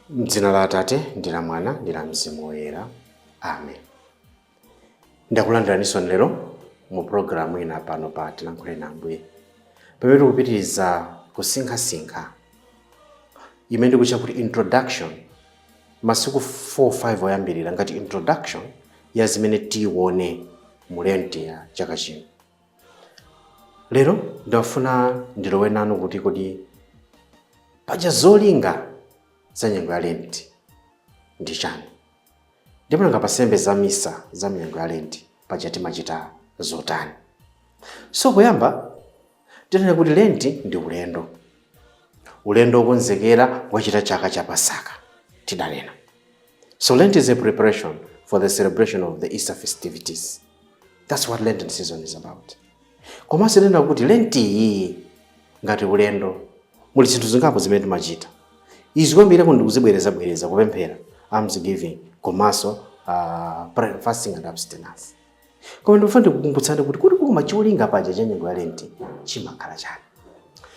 M'dzina la Atate ndi la Mwana ndi la Mzimu Woyera. Amen. Ndakulandiraniso lero mu programu ina pano pa Tilankhule ndi Ambuye. Pamene tikupitiriza kusinkhasinkha imene ndikuchita kuti introduction, masiku 4-5 oyambirira ngati introduction ya zimene tione mu Lent ya chaka chino. Lero ndafuna ndilowe nanu kuti kodi paja zolinga za nyengo ya Lent ndi chani. Ndipo nanga pasembe za misa za nyengo ya Lent paja timachita zotani. So poyamba tinene kuti Lent ndi ulendo wokonzekera wachita chaka cha Pasaka tidanena. So Lent is a preparation for the celebration of the Easter festivities. That's what Lenten season is about. Koma sinena kuti Lent iyi ngati ulendo muli zinthu zingapo zimene timachita. Izi kwambiri ndi kuzibwereza kupemphera, almsgiving, komanso fasting and abstinence. Koma ndifuna ndikukumbutsani kuti koma cholinga paja cha nyengo ya Lent chimakhala chani.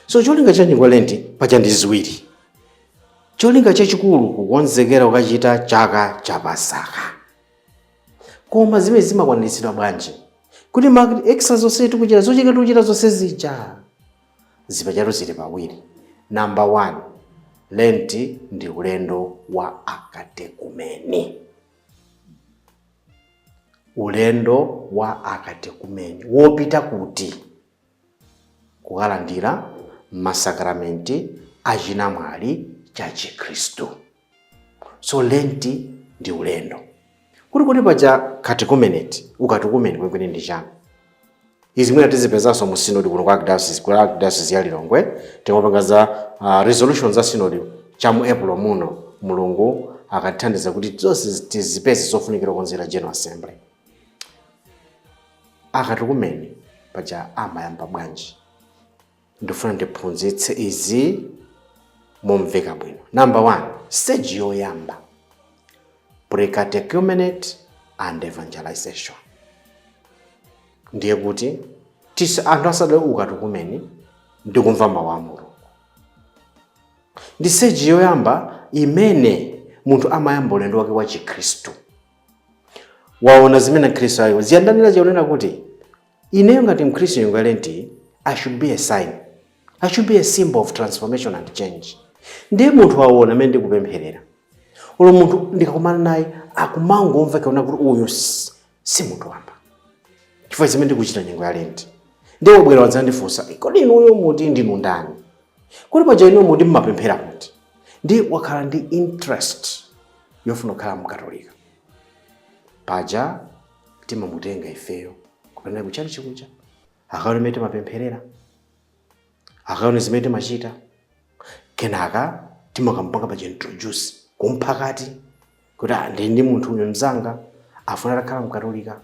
So cholinga cha nyengo ya Lent paja ndi ziwiri. Cholinga chachikulu kukonzekera ukachita chaka cha Pasaka. Koma zimene zimakwaniritsidwa bwanji? Kuti exercise zonse tikuchita zochita zonse zija zipachatu zili pawiri. Number 1, Lent ndi ulendo wa akatekumeni. Ulendo wa akatekumeni wopita kuti kukalandira masakramenti achinamwali cha Chikristu. So Lent ndi ulendo. Kuti paja catechumenate, ukatukumeni kwekwene ndi chani. Izi mwina tizipezanso mu synod kuno kwa Archdiocese ya Lilongwe, tengopanga za resolutions za synod cha mu April muno, Mulungu akatithandiza kuti zonse tizipeze zofunikira kukonzera General Assembly. Akatukumeni paja amayamba bwanji. Ndifuna ndiphunzitse izi momveka bwino. Number 1, stage yoyamba, pre-catechumenate and evangelization. Ndiye kuti anthu asadale ukatukumeni ndi kumva mawu a Mulungu. Ndi stage yoyamba imene munthu amayamba ulendo wake wa Chikristu. Waona zimene Khristu ayo ziyandanira chaonena kuti ineyo ngati Mkhristu nyengo ya Lent I should be a sign. I should be a symbol of transformation and change. Ndiye munthu waona amene ndikupempherera. Ulo munthu ndikakumana naye akumangomva kaona kuti uyu si munthu wamba. Chifukwa zimene ndikuchita nyengo ya Lent. Ndiye wabwera wadzandifunsa, kodi inuyo muti ndinu ndani? Kodi paja inu muti mmapemphera kuti? Ndiye wakhala ndi interest yofuna kukhala mkatolika. Paja timamutenga ifeyo kupenda kuchali chikucha. Akaone mete mapempherera. Akaone zimene machita. Kenaka timakampanga paja introduce kumphakati kuti ndi munthu uyo mzanga afuna akhala mkatolika.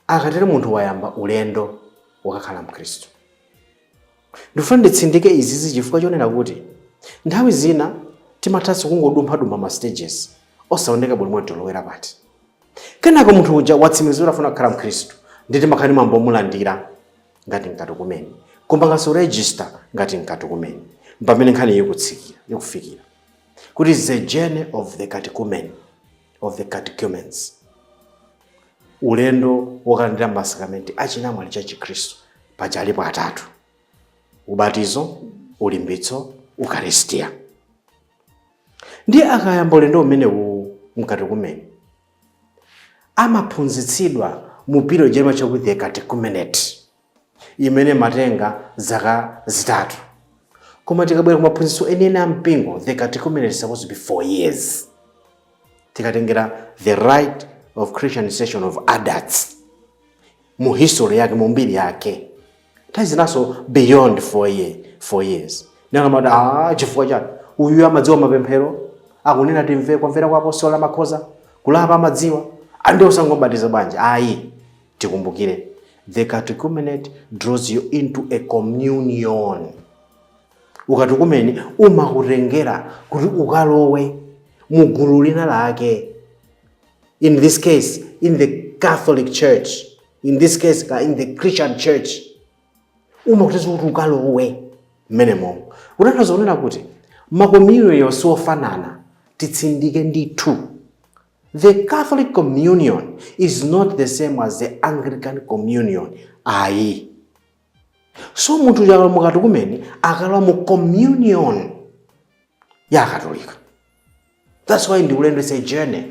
Akatero munthu wayamba ulendo wakakhala Mkhristu. Ndifuna nditsindike izizi chifukwa chonena kuti nthawi zina timathanso kungodumpha ma stages osaoneka bwino tolowera pati. Kenaka munthu uja watsimizira afuna kukhala Mkhristu nditi makhani mambo mulandira ngati mkatukumeni. Kumbanganso register ngati mkatukumeni. Pamene nkhani ikufikira. Kuti is the journey of the catechumen, of the catechumens. Ulendo wokalandira masakramenti achinamwali cha Chikristu paja alipo atatu: ubatizo, ulimbitso, ukaristia. Ndiye akayamba ulendo umene mkatekumeni amaphunzitsidwa mu period jema chakuti the catechumenate imene matenga zaka zitatu. Koma tikabwera kumaphunzitso enene ampingo, the catechumenate is supposed to be 4 years. Tikatengera the right of Christianization of adults mu history yake, mu mbiri yake, tazinaso beyond 4 years. Nanga chifukwa chani uyu amadziwa mapemphero akunena timve kwamvera kwa apostola makhoza kulapa amadziwa ande usangobatiza bwanji. Ayi, tikumbukire the catechumenate draws you into a communion. Ukatukumeni umakutengera kuti ukalowe mu gulu lina lake. In this case, in the Catholic Church. In this case, in the Christian Church. Umakutengera kuti ukalowe menemo. Unatazonena kuti makommunion yosofanana titsindike ndithu. The Catholic communion is not the same as the Anglican communion. Ayi. So munthu yakalamuka kumene akala mu communion ya Katolika. That's why ndi ulendo is a journey.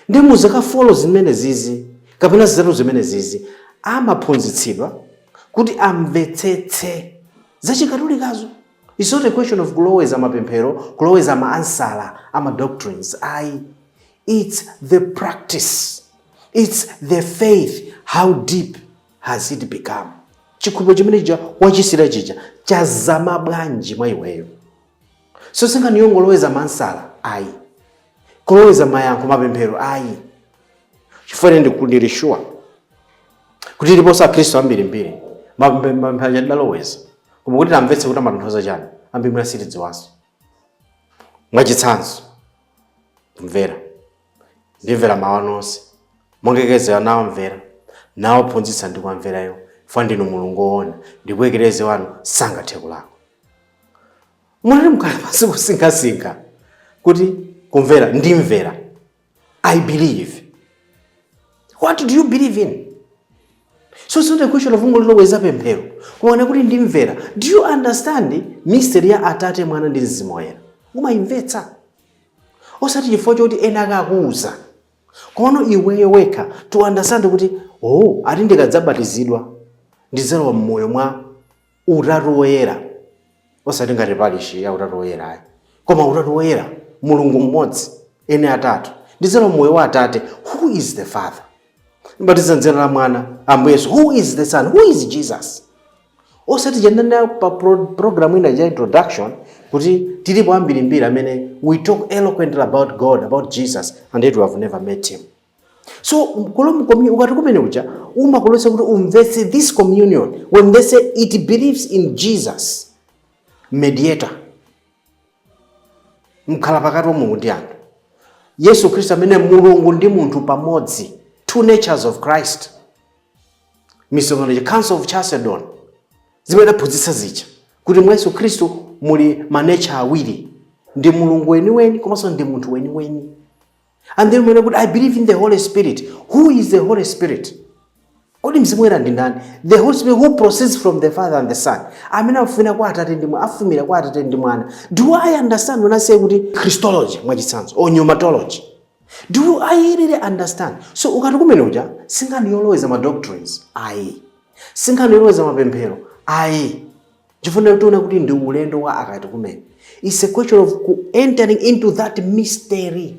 Ndi muzaka follow zimene zizi kapena zitatu zimene zizi amaphunzitsidwa kuti amvetsetse za chikatolikazo. It's not a question of kuloweza mapemphero, kuloweza maansala, ama doctrines. It's the practice. It's the faith. How deep has it become? Chikhulupiriro chimene chija wachisira chija chazama bwanji mwa iweyo. So singa niyongoloweza maansala, kuloweza mayankho mapemphero, chifukwa ndikulirishwa kuti liposa Akhristu ambirimbiri mapemphero chadaloweza. Koma kuti tamvetse kuti amatonthoza chani ambiri mwa sitidziwanso. Mwachitsanzo mvera ndimvera mawu nonse mongekezera nawo mvera nawo phunzitsa ndi kwamverayo fa ndinu Mulungu woona ndikuyekereze wanu sangathe kulakwa. Munali mkhala pansi kusinkhasinkha kuti kumvera ndimvera. I believe. What do you believe in? So it's not a question of ungoloweza pemphero. Kuona kuti ndimvera. Do you understand mystery ya Atate Mwana ndi Mzimu Woyera? Umayimvetsa. Osati chifukwa choti ena akakuuza. Kono iweyo wekha to understand kuti ati ndikadzabatizidwa ndizalowa mmoyo mwa Utatu Woyera. Osati ngati palishi ya Utatu Woyera. Koma Utatu Woyera Mulungu mmodzi ene atatu. Ndizalowa mmoyo wa Atate. Who is the Father? Mbatiza dzina la Mwana Ambuye Yesu. Who is the Son? Who is Jesus? Osati jendana pa program ina ya introduction kuti tilipo ambirimbiri amene we talk eloquently about God, about Jesus, and yet we have never met him. So ukati kumene uja umakolesa kuti umvetse this communion when they say it believes in Jesus, mediator, mkhala pakati wa Mulungu ndi anthu. Yesu Kristu amene Mulungu ndi munthu pamodzi, two natures of Christ. Misonkhano ya Council of Chalcedon zimene aphunzitsa zija kuti mwa Yesu Kristu muli manecha awiri, ndi Mulungu weniweni komanso ndi munthu weniweni. And then when I believe in the Holy Spirit. Who is the Holy Spirit? Kodi Mzimu Woyera ndi ndani? The Holy Spirit who proceeds from the Father and the Son. Amene afumira kwa Atate ndi Mwana, afumira kwa Atate ndi Mwana. Do I understand when I say kuti Christology mwachitsanzo or pneumatology? Do I really understand? So ukati kumene uja singaniyoloweza ma doctrines. Singaniyoloweza mapemphero. Chifuna kutiona kuti ndi ulendo wa akati kumene. It's a question of entering into that mystery.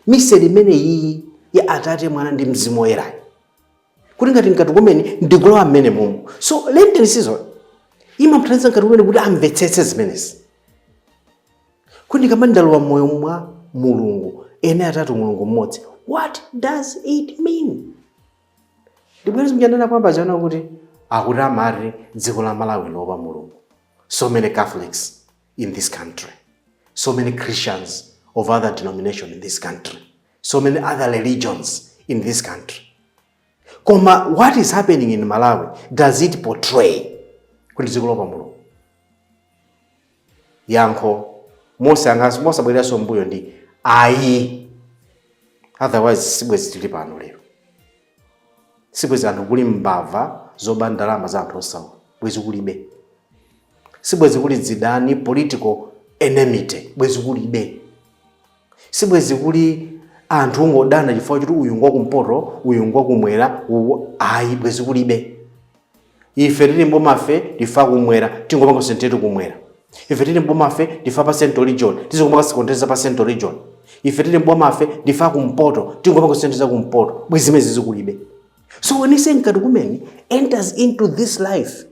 Mystery mene iyi ya Atate Mwana ndi Mzimu Woyera. Kuti ngati nkati kumene ndikulowa mmene mumu. So Lenten season imapitiriza nkati kumene kuti amvetsetse zimenezi. Kuti kama ndalowa moyo mwa Mulungu ene atatu Mulungu mmodzi, what does it mean? Ndibwezi mjandana pamba jana kuti akuti amari dziko la Malawi lopa Mulungu. So many Catholics in this country, so many Christians of other denominations in this country, so many other religions in this country. Koma, what is happening in Malawi, does it portray kuti dziko lopa Mulungu? Yankho mosa bwera sombuyo ndi otherwise sibwezi tili pano lero. Sibwezi anthu kuli mbava zoba ndalama za anthu osawa, bwezi kulibe. Sibwezi kuli zidani political enmity, bwezi kulibe. Sibwezi kuli anthu ngodana chifukwa kuti uyu ngwakumpoto uyu ngwakumwera, bwezi kulibe. Ife tili mbomafe tifa kumwera tingomanga senteto kumwera. Ife tili mbomafe tifa pa Central Region tizomanga sikondeza pa Central Region. Ife tili mbomafe tifa kumpoto tingomanga sentezo kumpoto, bwezi mezi kulibe. So when he saying Kadukumeni enters into this life,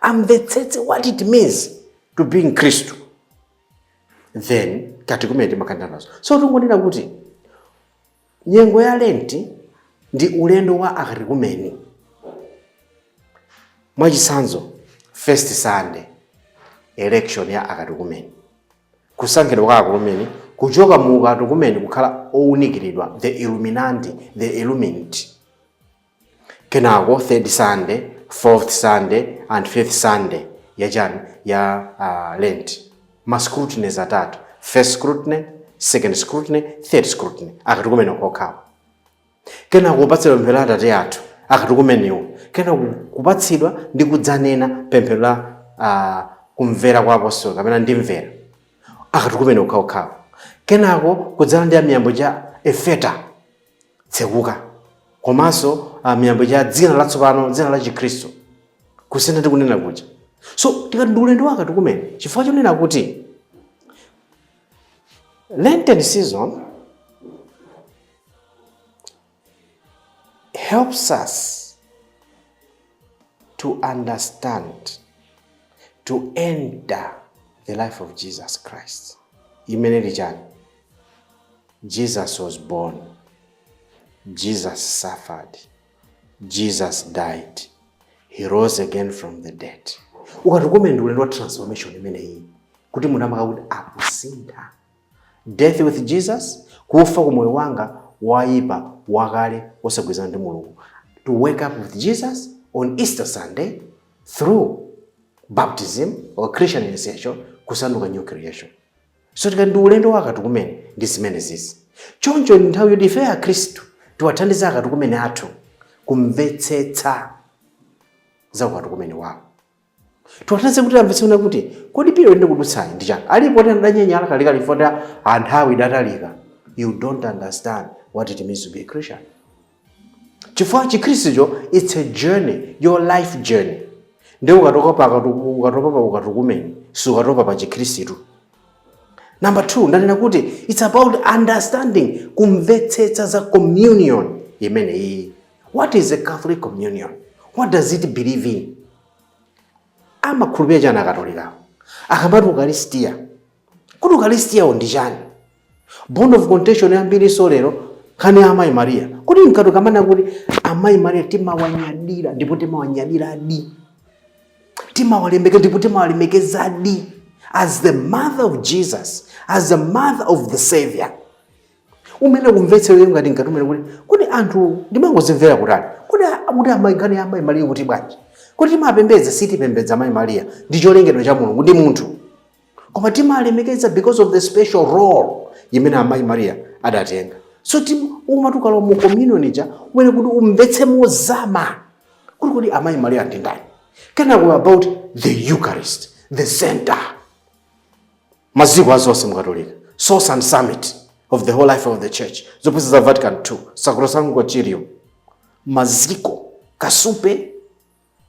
that's what it means to be in Christ. Then Kadukumeni makandanazo. So tungonena kuti nyengo ya Lenti ndi ulendo wa Akadukumeni. Mwachitsanzo first Sunday election ya Akadukumeni. Kusankhidwa kwa Akadukumeni kuchoka mu Akadukumeni kukhala owunikiridwa, the Illuminati, the Illuminati. Kenako third Sunday, fourth Sunday, and fifth Sunday ya Lent. mascrutiny atatu: first scrutiny, second scrutiny, third scrutiny. Akati kumene kokhawa. Kena kupatsidwa pemphero la Atate athu akati kumenewo. Kena kupatsidwa ndi kudzanena pemphero la kumvera kwa apostolo kapena ndimvera akati kumene kokhawa. Kenako kudzala ndi miyambo cha efeta tsekuka, komanso miyambo cha dzina latsopano, dzina la Chikristo kusiyana ndi kunena kuja. So tikati ndi ulendo wake tikumene chifukwa chonena kuti Lenten season helps us to understand, to enter the life of Jesus Christ. Jesus was born, Jesus suffered, Jesus died, he rose again from the dead. Ukatukumene ndi ulendo wa transformation imene iyi kuti munamaka kuti akusintha. Death with Jesus, kufa kwa moyo wanga waipa wakale osagwizana ndi Mulungu. To wake up with Jesus on Easter Sunday through baptism or Christian initiation, kusanduka new creation. So tikandi ulendo wake tukumene ndi zimene zizi. Choncho nthawi yoti ife a Khristu tiwathandiza akati kumene athu kumvetsetsa za ukati kumene wawo. Tiwathandize kuti amvetsetsana kuti kodi piro ndi kudutsani ndi chani. Alipo tandanyenya kalika lifota anthawi datalika. You don't understand what it means to be a Christian. Chifukwa Chikristucho, it's a journey, your life journey. Ndi ukatopa ukatukumene, so ukatopa pa Chikristu. Number 2, ndanena kuti it's about understanding, kumvetsetsa za communion. Imene iyi. What is a Catholic communion? What does it believe in? Amakhulupirira chani akatolika. Akambati Eucharistia. Kuti Eucharistia ndi chani? Bond of contention yambiri solero kani amayi Maria. Kuti mkatu kamana kuti amayi Maria timawanyadira ndipo timawanyadira adi. Timawalembeka ndipo timawalemekeza adi. As the mother of Jesus, as the mother of the Savior. Umene kumvetseyo ngati ngati kuti anthu ndimangozimvera kutani. Kuti amayi kani amayi Maria kuti bwanji. Kuti timapembedza sitipembedza amayi Maria ndi cholengedwa cha Mulungu ndi munthu. Koma timalemekeza because of the special role imene amayi Maria adatenga. So umatukala mu communion ija umene kuti umvetse mozama kuti amayi Maria ndi ndani. Kana about the Eucharist, the center. Maziko azonse mukatolika, source and summit of the whole life of the church. Zopeza za Vatican II, Sacrosanctum Concilium. Maziko, kasupe,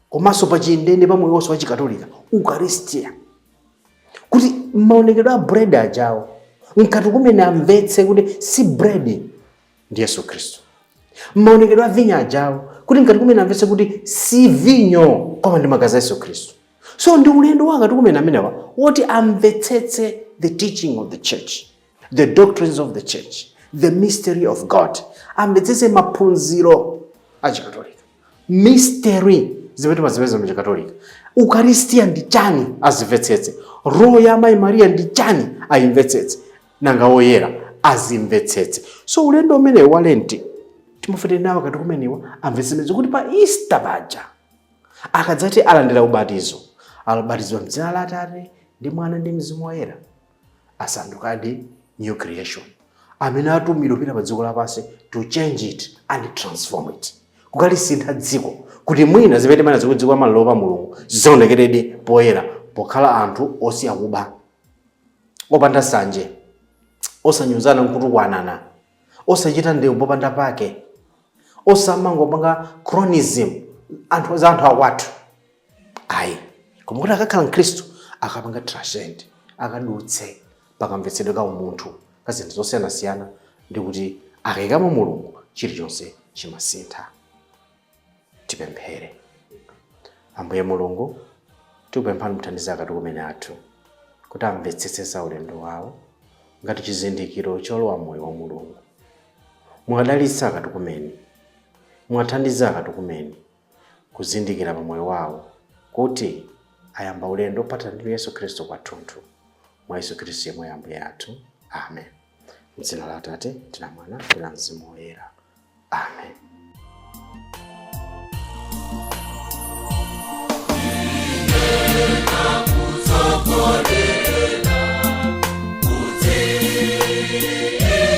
komanso pa chindende pa moyo wonse wa Chikatolika, Eucharistia. Kuti maonekedwe a bread ajawo, nkati kumene amvetse kuti si bread ndi Yesu Kristu. Maonekedwe a vinyo ajawo, kuti nkati kumene amvetse kuti si vinyo koma ndi magazi a Yesu Kristu. So ndi ulendo wanga tikumene amenewa woti amvetsetse the teaching of the church, the doctrines of the church, the mystery of God. Amvetsetse maphunziro a Chikatolika. Mystery zimene mazipeza mu Chikatolika. Eucharistia ndi chani azimvetsetse. Roho ya amayi Maria ndi chani ayimvetsetse. Nanga oyera azimvetsetse. So ulendo umene wa Lenti timufete nawo kati kumenewa amvetsetse kuti pa Easter paja akadzati alandira ubatizo. Alabatizwa m'dzina la Atate ndi Mwana ndi Mzimu Woyera, asandukadi new creation. Amene atumidwa pita pa dziko lapansi to change it and transform it. Kukalisintha dziko kuti mwina zimene mana zikudziko amalowa pa Mulungu zizonekeredi poyera pokhala anthu osiya kuba, opanda sanje, osanyuzana nkutukwanana, osachita ndewu popanda pake, osamangopanga chronism anthu akwathu. Ayi. Koma kuti akakhala Mkhristu akapanga transcend, akadutse pakamvetsedwe ka umunthu ka zinthu zosiyanasiyana ndi kuti akayikamo Mulungu chilichonse chimasintha. Tipemphere. Ambuye Mulungu, tikupemphani muthandize akati kumene athu kuti amvetsetse za ulendo wawo ngati chizindikiro cholowa moyo wa Mulungu. Mwadalitsa akati kumene, mwathandiza akati kumene kuzindikira pa moyo wawo kuti ayamba ulendo opatana ndi Yesu Kristu kwathunthu. Mwa Yesu Kristu yemwe Ambuye athu. Amen. M'dzina la Atate ndi la Mwana ndi la Mzimu Woyera. Amen. Yesu.